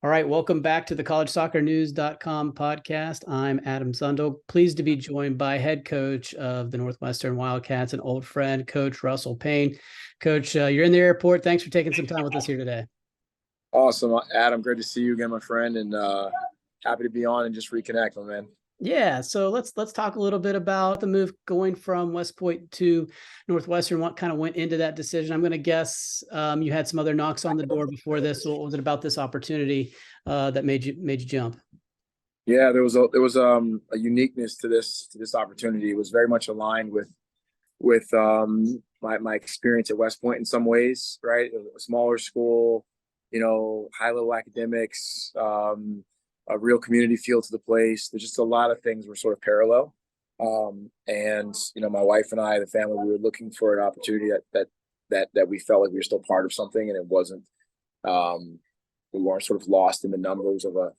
All right, welcome back to the collegesoccernews.com podcast. I'm Adam Zundel, pleased to be joined by head coach of the Northwestern Wildcats, an old friend, Coach Russell Payne. Coach, you're in the airport. Thanks for taking some time with us here today. Awesome, Adam. Great to see you again, my friend, and happy to be on and just reconnect, my man. Yeah, so let's talk a little bit about the move going from West Point to Northwestern. What kind of went into that decision? I'm going to guess you had some other knocks on the door before this. What was it about this opportunity that made you jump? Yeah, there was a uniqueness to this opportunity. It was very much aligned with my experience at West Point in some ways, right? A smaller school, high level academics, a real community feel to the place. There's just a lot of things were sort of parallel. And my wife and I, the family, we were looking for an opportunity that we felt like we were still part of something, and it wasn't. We weren't sort of lost in the numbers of a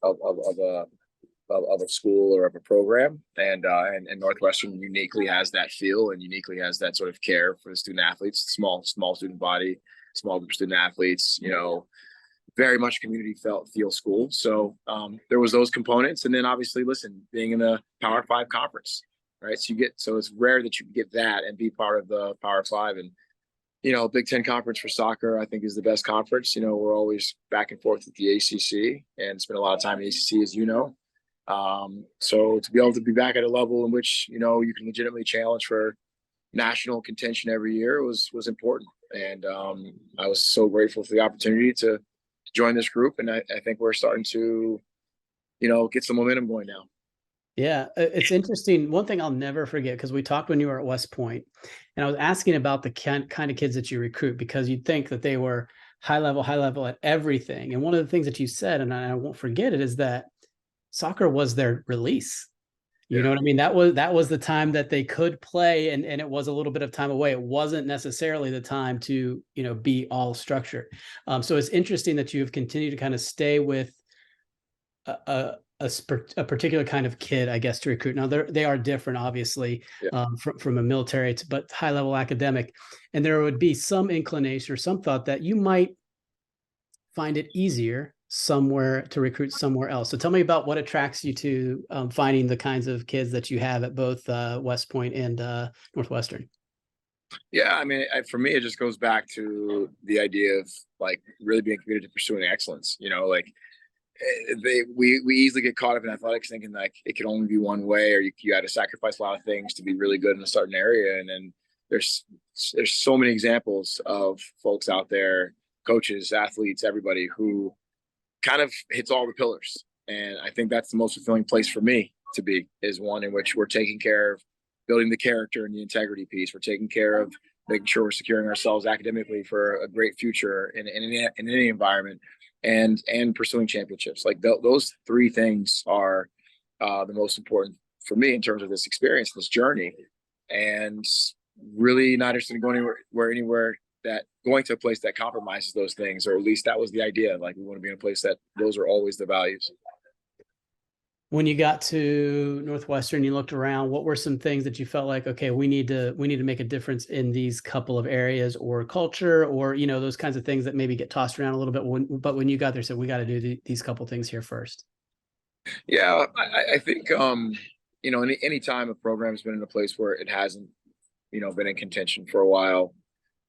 school or of a program, and Northwestern uniquely has that feel and uniquely has that sort of care for the student athletes, small student body, small group of student athletes, very much community feel school. So there was those components, and then obviously, listen, being in a Power 5 conference, right? So it's rare that you get that and be part of the Power 5. And Big Ten conference for soccer, I think, is the best conference. We're always back and forth with the ACC, and spent a lot of time in the ACC, as you know. So to be able to be back at a level in which you can legitimately challenge for national contention every year was important. And I was so grateful for the opportunity to join this group, and I think we're starting to get some momentum going now. Yeah, it's interesting. One thing I'll never forget, because we talked when you were at West Point, and I was asking about the kind of kids that you recruit, because you'd think that they were high level at everything. And one of the things that you said, and I won't forget it, is that soccer was their release. You know what I mean? That was the time that they could play, and it was a little bit of time away. It wasn't necessarily the time to, be all structured. So it's interesting that you've continued to kind of stay with a particular kind of kid, I guess, to recruit. Now they are different, obviously, from a military, but high level academic. And there would be some inclination or some thought that you might find it easier somewhere to recruit somewhere else. So tell me about what attracts you to finding the kinds of kids that you have at both West Point and Northwestern. Yeah, I mean, for me, it just goes back to the idea of like really being committed to pursuing excellence. We easily get caught up in athletics thinking like it can only be one way, or you had to sacrifice a lot of things to be really good in a certain area. And then there's so many examples of folks out there, coaches, athletes, everybody who kind of hits all the pillars. And I think that's the most fulfilling place for me to be, is one in which we're taking care of building the character and the integrity piece. We're taking care of making sure we're securing ourselves academically for a great future in any environment, and pursuing championships. Like those three things are the most important for me in terms of this experience, this journey, and really not interested in going anywhere that going to a place that compromises those things, or at least that was the idea. Like we want to be in a place that those are always the values. When you got to Northwestern, you looked around, what were some things that you felt like, okay, we need to make a difference in these couple of areas, or culture, or, those kinds of things that maybe get tossed around a little bit. But when you got there, said, we got to do these couple things here first. Yeah, I think, any time a program's been in a place where it hasn't, been in contention for a while,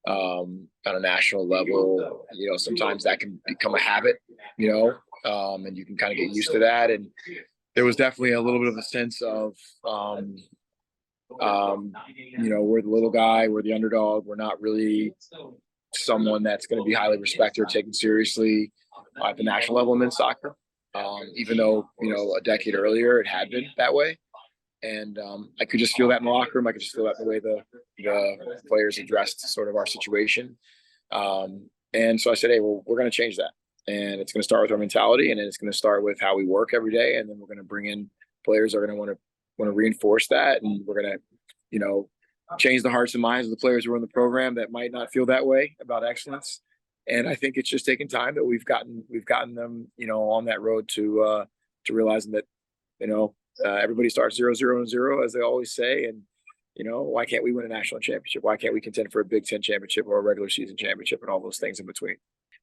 on a national level, sometimes that can become a habit, and you can kind of get used to that. And there was definitely a little bit of a sense of, we're the little guy, we're the underdog, we're not really someone that's going to be highly respected or taken seriously at the national level in men's soccer. Even though, a decade earlier it had been that way. And I could just feel that in the locker room. I could just feel that in the way the players addressed sort of our situation. And so I said, hey, well, we're going to change that. And it's going to start with our mentality, and then it's going to start with how we work every day. And then we're going to bring in players that are going to want to reinforce that. And we're going to, change the hearts and minds of the players who are in the program that might not feel that way about excellence. And I think it's just taken time that we've gotten them, on that road to realizing that, everybody starts 0-0-0, as they always say. And, why can't we win a national championship? Why can't we contend for a Big Ten championship or a regular season championship and all those things in between?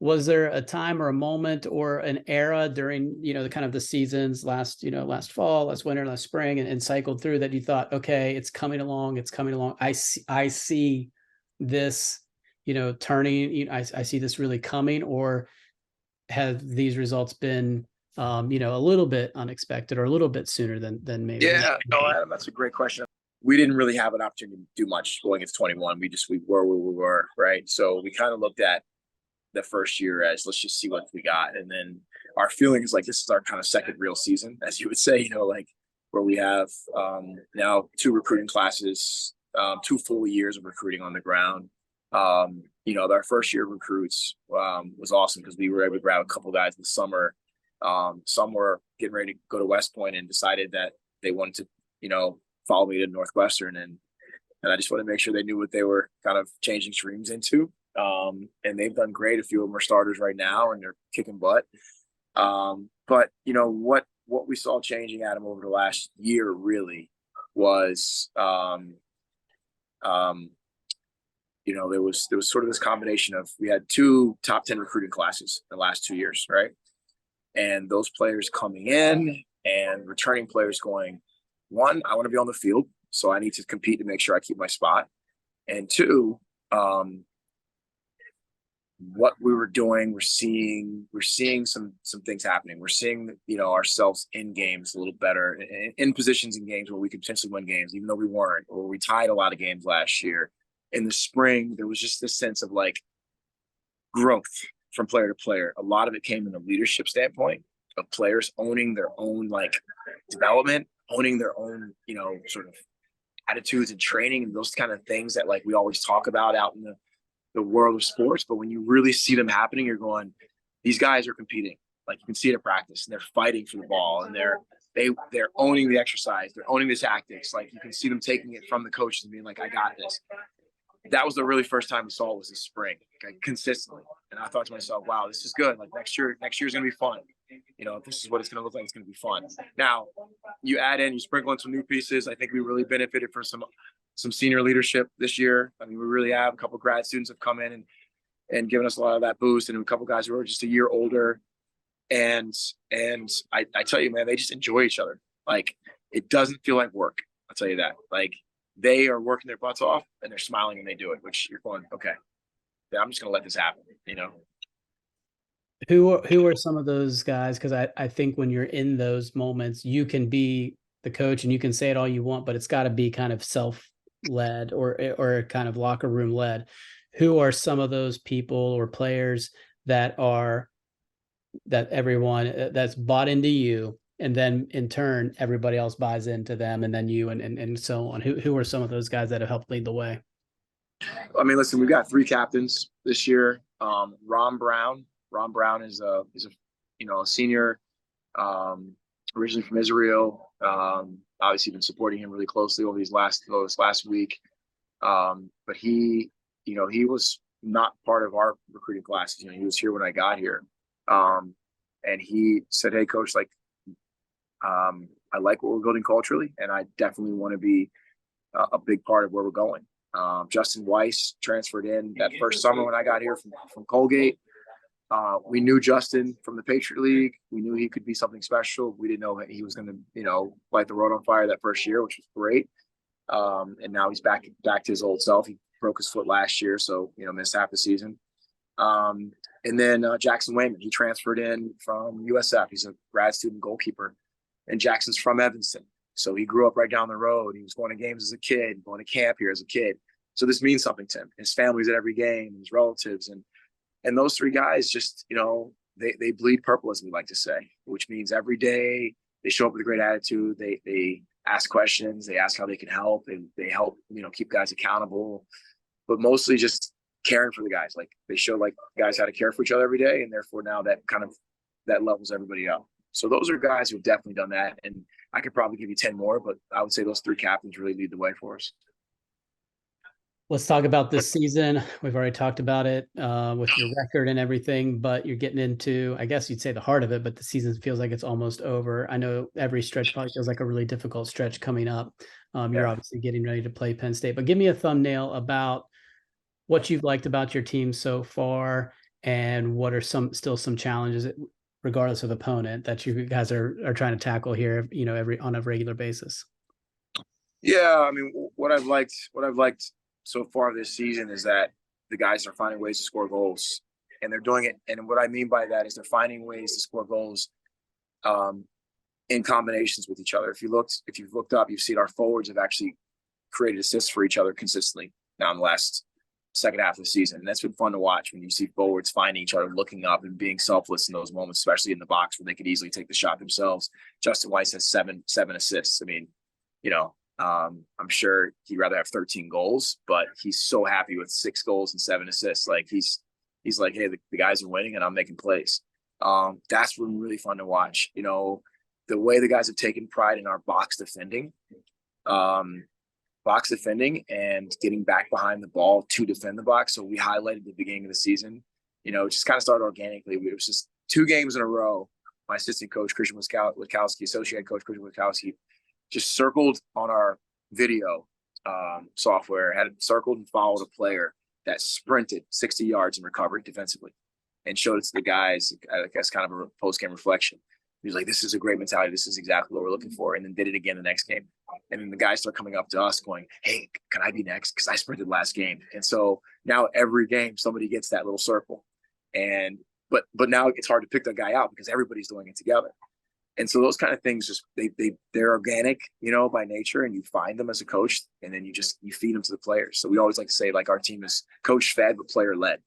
Was there a time or a moment or an era during, the kind of the seasons last fall, last winter, last spring, and cycled through that you thought, okay, it's coming along, it's coming along. I see this, turning, I see this really coming, or have these results been, a little bit unexpected or a little bit sooner than maybe? Yeah, no, Adam, that's a great question. We didn't really have an opportunity to do much going into 21. We were where we were, right? So we kind of looked at the first year as let's just see what we got, and then our feeling is like this is our kind of second real season, as you would say, like where we have now two recruiting classes, 2 full years of recruiting on the ground. Our first year recruits was awesome because we were able to grab a couple guys in the summer. Some were getting ready to go to West Point and decided that they wanted to, follow me to Northwestern, and I just wanted to make sure they knew what they were kind of changing streams into. And they've done great. A few of them are starters right now, and they're kicking butt. But what we saw changing, Adam, over the last year really was, there was sort of this combination of, we had 2 top 10 recruiting classes in the last 2 years, right? And those players coming in and returning players going, 1, I want to be on the field, so I need to compete to make sure I keep my spot. And 2, what we were doing, we're seeing some things happening. We're seeing, ourselves in games a little better, in positions in games where we could potentially win games, even though we weren't, or we tied a lot of games last year. In the spring, there was just this sense of like growth from player to player. A lot of it came in a leadership standpoint of players owning their own like development, owning their own, sort of attitudes and training and those kind of things that like we always talk about out in the world of sports. But when you really see them happening, you're going, these guys are competing. Like you can see it at practice, and they're fighting for the ball, and they're owning the exercise, they're owning the tactics. Like you can see them taking it from the coaches and being like, I got this. That was the really first time we saw it was this spring, like, consistently. And I thought to myself, wow, this is good. Like next year is going to be fun. If this is what it's going to look like, it's going to be fun. Now you sprinkle in some new pieces. I think we really benefited from some senior leadership this year. I mean, we really have. A couple of grad students have come in and given us a lot of that boost, and a couple of guys who are just a year older. And I tell you, man, they just enjoy each other. Like it doesn't feel like work. I'll tell you that. Like they are working their butts off and they're smiling and they do it, which you're going, okay, yeah, I'm just going to let this happen, Who are some of those guys? Because I think when you're in those moments, you can be the coach and you can say it all you want, but it's got to be kind of self-led or kind of locker room led. Who are some of those people or players that everyone that's bought into you, and then in turn everybody else buys into them, and then you and so on? Who are some of those guys that have helped lead the way? I mean, listen, we've got 3 captains this year. Ron Brown is a senior, originally from Israel. Obviously been supporting him really closely over this last week. But he was not part of our recruiting classes. He was here when I got here. And he said, hey, coach, like, I like what we're building culturally, and I definitely want to be a big part of where we're going. Justin Weiss transferred in that first summer when I got here from Colgate. We knew Justin from the Patriot League. We knew he could be something special. We didn't know he was going to, light the road on fire that first year, which was great. And now he's back to his old self. He broke his foot last year, so, missed half the season. And then Jackson Wayman, he transferred in from USF. He's a grad student goalkeeper, and Jackson's from Evanston. So he grew up right down the road. He was going to games as a kid, going to camp here as a kid. So this means something to him. His family's at every game, his relatives. And those 3 guys just, they bleed purple, as we like to say, which means every day they show up with a great attitude. They ask questions. They ask how they can help, and they help, keep guys accountable, but mostly just caring for the guys. Like they show like guys how to care for each other every day. And therefore now that levels everybody up. So those are guys who have definitely done that. And I could probably give you 10 more, but I would say those 3 captains really lead the way for us. Let's talk about this season. We've already talked about it with your record and everything, but you're getting into, I guess you'd say, the heart of it, but the season feels like it's almost over. I know every stretch probably feels like a really difficult stretch coming up. You're obviously getting ready to play Penn State, but give me a thumbnail about what you've liked about your team so far, and what are still some challenges, regardless of opponent, that you guys are trying to tackle here, on a regular basis? Yeah, I mean, what I've liked so far this season is that the guys are finding ways to score goals, and they're doing it. And what I mean by that is they're finding ways to score goals um, in combinations with each other. If you've looked up, you've seen our forwards have actually created assists for each other consistently now in the last second half of the season. And that's been fun to watch when you see forwards finding each other, looking up and being selfless in those moments, especially in the box where they could easily take the shot themselves. Justin Weiss has seven assists. I mean, I'm sure he'd rather have 13 goals, but he's so happy with 6 goals and 7 assists. Like he's like, hey, the guys are winning and I'm making plays. That's been really fun to watch. The way the guys have taken pride in our box defending and getting back behind the ball to defend the box. So we highlighted at the beginning of the season, just kind of started organically. It was just 2 games in a row. My assistant coach, Christian Witkowski, associate coach Christian Witkowski, just circled on our video software, had circled and followed a player that sprinted 60 yards and recovered defensively and showed it to the guys, I guess, kind of a post-game reflection. He was like, this is a great mentality. This is exactly what we're looking for. And then did it again the next game. And then the guys start coming up to us going, hey, can I be next? Because I sprinted last game. And so now every game somebody gets that little circle. And but now it's hard to pick that guy out because everybody's doing it together. And so those kind of things just they're organic, by nature, and you find them as a coach, and then you feed them to the players. So we always like to say, like, our team is coach fed but player led,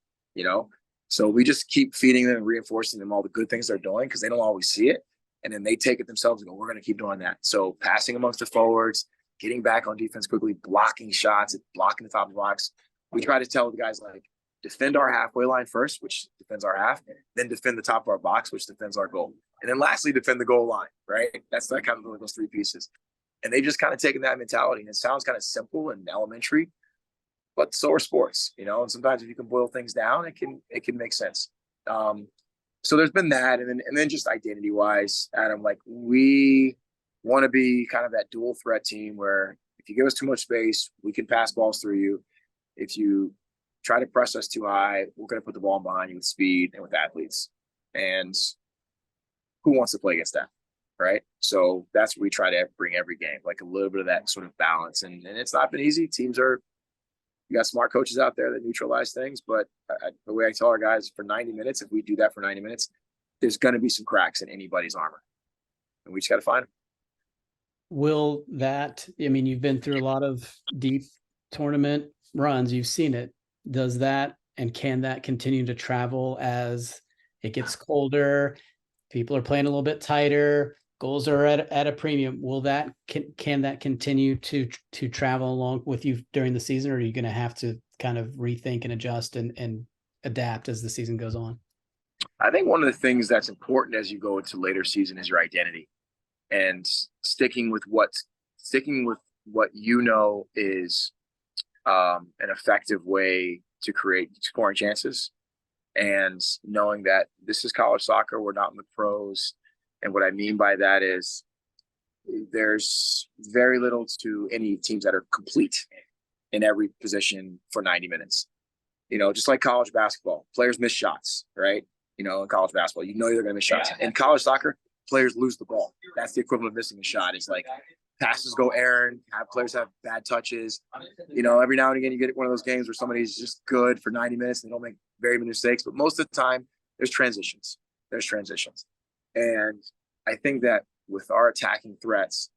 So we just keep feeding them and reinforcing them all the good things they're doing because they don't always see it. And then they take it themselves and go, we're going to keep doing that. So passing amongst the forwards, getting back on defense quickly, blocking shots, blocking the top of the box. We try to tell the guys, like, defend our halfway line first, which defends our half, then defend the top of our box, which defends our goal. And then lastly, defend the goal line, right? That's that kind of those 3 pieces. And they've just kind of taken that mentality. And it sounds kind of simple and elementary, but so are sports, and sometimes if you can boil things down, it can make sense. So there's been that. And then just identity wise, Adam, like, we want to be kind of that dual threat team where if you give us too much space, we can pass balls through you. If you try to press us too high, we're going to put the ball behind you with speed and with athletes. And who wants to play against that? Right. So that's what we try to bring every game, like a little bit of that sort of balance. And it's not been easy. You got smart coaches out there that neutralize things, but the way I tell our guys, for 90 minutes, if we do that for 90 minutes, there's going to be some cracks in anybody's armor, and we just got to find them. You've been through a lot of deep tournament runs. You've seen it. Does that and can that continue to travel as it gets colder? People are playing a little bit tighter. Goals are at a premium. Can that continue to travel along with you during the season, or are you going to have to kind of rethink and adjust and adapt as the season goes on? I think one of the things that's important as you go into later season is your identity, and sticking with what is an effective way to create scoring chances, and knowing that this is college soccer. We're not in the pros. And what I mean by that is there's very little to any teams that are complete in every position for 90 minutes. Just like college basketball, players miss shots, right? In college basketball, they're going to miss shots. In college soccer, players lose the ball. That's the equivalent of missing a shot. It's like passes go errant, players have bad touches. Every now and again, you get one of those games where somebody's just good for 90 minutes and they don't make very many mistakes. But most of the time, there's transitions. And I think that with our attacking threats,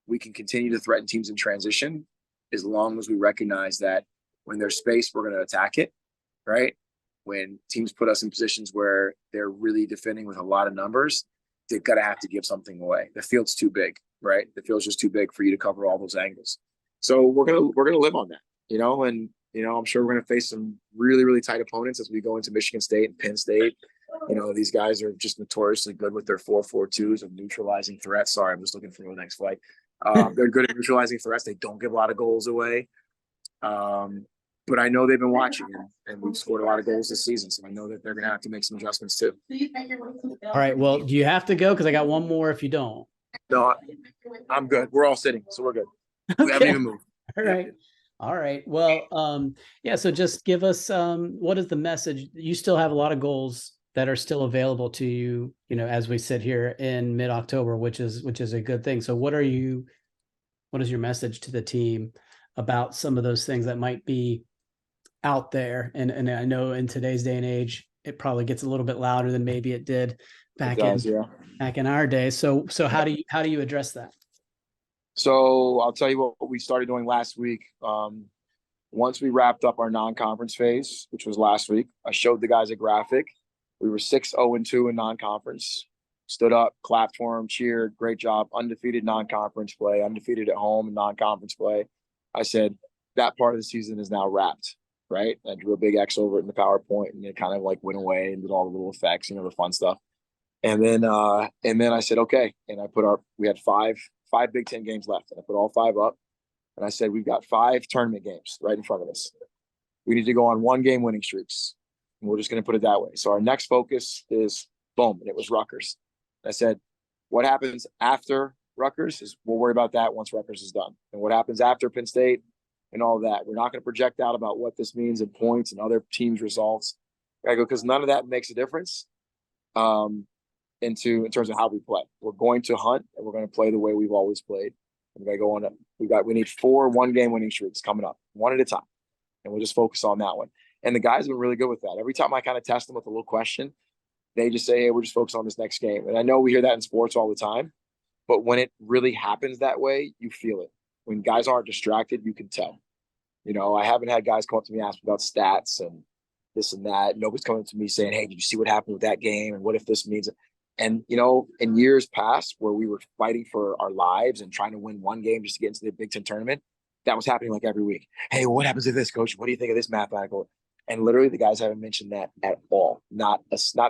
we can continue to threaten teams in transition as long as we recognize that when there's space, we're going to attack it, right? When teams put us in positions where they're really defending with a lot of numbers, they're going to have to give something away. The field's too big, right? The field's just too big for you to cover all those angles. So we're gonna live on that, and I'm sure we're going to face some really, really tight opponents as we go into Michigan State and Penn State. These guys are just notoriously good with their 4-4-2s of neutralizing threats. Sorry, I'm just looking for the next flight. They're good at neutralizing threats. They don't give a lot of goals away. But I know they've been watching, and we've scored a lot of goals this season. So I know that they're going to have to make some adjustments too. All right. Well, do you have to go? Because I got one more if you don't. No, I'm good. We're all sitting, so we're good. We Okay. haven't even moved. All right. All right. Well, yeah. So just give us, what is the message? You still have a lot of goals that are still available to you, as we sit here in mid-October, which is a good thing. So what is your message to the team about some of those things that might be out there? And I know in today's day and age, it probably gets a little bit louder than maybe it did It back in does, yeah. back in our day. So how do you address that? So I'll tell you what we started doing last week. Once we wrapped up our non-conference phase, which was last week, I showed the guys a graphic. We were 6-0-2 in non-conference. Stood up, clapped for them, cheered, great job, undefeated non-conference play, undefeated at home in non-conference play. I said that part of the season is now wrapped, right? I drew a big X over it in the PowerPoint, and it kind of like went away and did all the little effects, the fun stuff. And then I said, okay. And we had five Big Ten games left. And I put all five up. And I said, we've got 5 tournament games right in front of us. We need to go on 1-game winning streaks. And we're just going to put it that way. So our next focus is boom. And it was Rutgers. I said, what happens after Rutgers is we'll worry about that once Rutgers is done. And what happens after Penn State and all that, we're not going to project out about what this means in points and other teams' results. I go, because none of that makes a difference. In terms of how we play. We're going to hunt and we're going to play the way we've always played. We're going to go on. We need 4 1-game winning streaks coming up, one at a time. And we'll just focus on that one. And the guys have been really good with that. Every time I kind of test them with a little question, they just say, hey, we're just focused on this next game. And I know we hear that in sports all the time, but when it really happens that way, you feel it. When guys aren't distracted, you can tell. I haven't had guys come up to me and ask me about stats and this and that. Nobody's coming to me saying, hey, did you see what happened with that game? And what if this means it? And, in years past where we were fighting for our lives and trying to win 1 game just to get into the Big Ten tournament, that was happening like every week. Hey, what happens to this, coach? What do you think of this mathematical? And literally the guys haven't mentioned that at all. Not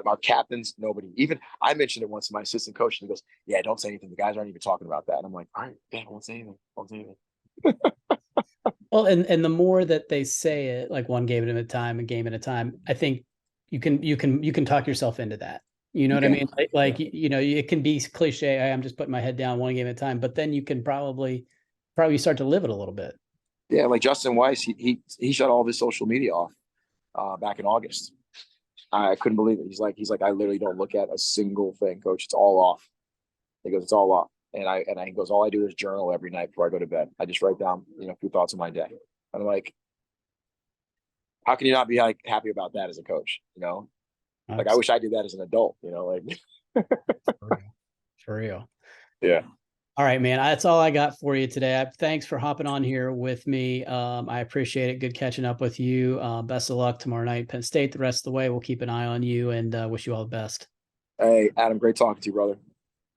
our captains, nobody. Even I mentioned it once to my assistant coach and he goes, yeah, don't say anything. The guys aren't even talking about that. And I'm like, all right, yeah, I won't say anything. Won't say anything. Well, and the more that they say it, like 1 game at a time, a game at a time, I think you can talk yourself into that. You know what I mean? It can be cliche. I'm just putting my head down 1 game at a time, but then you can probably start to live it a little bit. Yeah, like Justin Weiss, he shut all of his social media off back in August. I couldn't believe it. He's like, I literally don't look at a single thing, coach. It's all off. He goes, it's all off. He goes, all I do is journal every night before I go to bed. I just write down, a few thoughts of my day. And I'm like, how can you not be like happy about that as a coach? Like I wish I did that as an adult, For real. Yeah. All right, man. That's all I got for you today. Thanks for hopping on here with me. I appreciate it. Good catching up with you. Best of luck tomorrow night, Penn State. The rest of the way, we'll keep an eye on you and wish you all the best. Hey, Adam, great talking to you, brother.